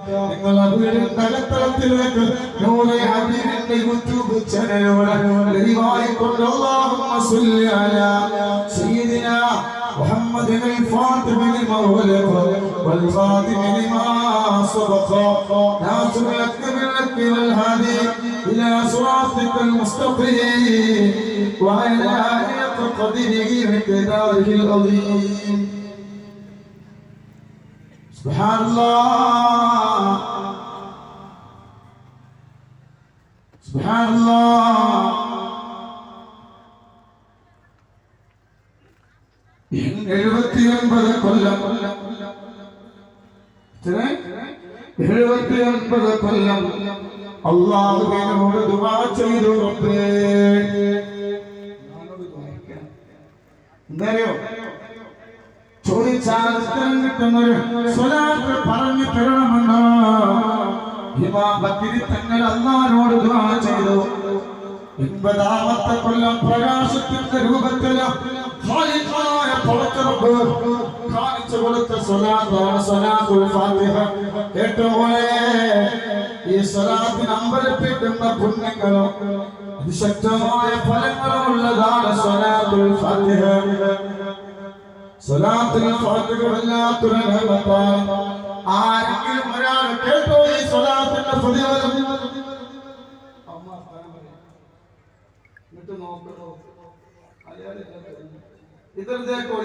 നിങ്ങളുടെ വീടിന്റെ തലത്തളത്തിലേക്ക് നൂറെ ഹബീബിന്റെ യൂട്യൂബ് ചാനലിലൂടെ ലൈവായി കൊണ്ട് അല്ലാഹുമ്മ സ്വല്ലി അലാ സയ്യിദിനാ محمد الفاتح لما ولد والخاتم لما سبق ناصر لك بالحق والهادي إلى صراطك المستقيم وعلى آله قدره ومقداره العظيم سبحان الله سبحان الله കൊല്ലം 79 കൊല്ലം അല്ലാഹുവിനോട് ദുആ ചെയ്തു റബ്ബേ എന്തറിയോ ചോദിച്ചാൽ ഉത്തരം കിട്ടുന്നൊരു സ്വലാത്ത് പറഞ്ഞു തരണമെന്ന് ഇമാം ബക്കരി തങ്ങൾ അല്ലാഹുവിനോട് ദുആ ചെയ്തു 80ാമത്തെ കൊല്ലം പ്രകാശത്തിന്റെ രൂപത്തില് ഖാലിഖായ പടച്ചറബ് കാണിച്ചു കൊടുത്ത സ്വലാത്താണ് സ്വലാത്തുൽ ഫാത്തിഹ. കേട്ടോളെ ഈ സ്വലാത്തിന് അമ്പലപ്പിക്കുന്ന പുണ്യങ്ങളും അതിശക്തമായ ഫലങ്ങളുള്ളതാണ് സ്വലാത്തുൽ ഫാത്തിഹ. സ്വലാത്തുൽ ഫാത്തിഹ വല്ലാത്തൊരു നിഅമത്താണ്. ആരെങ്കിലും ഒരാൾ കേട്ടോ ഈ സ്വലാത്തിന്റെ ഫളീലത്ത് നോക്കണോ इधर देखो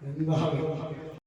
എന്താ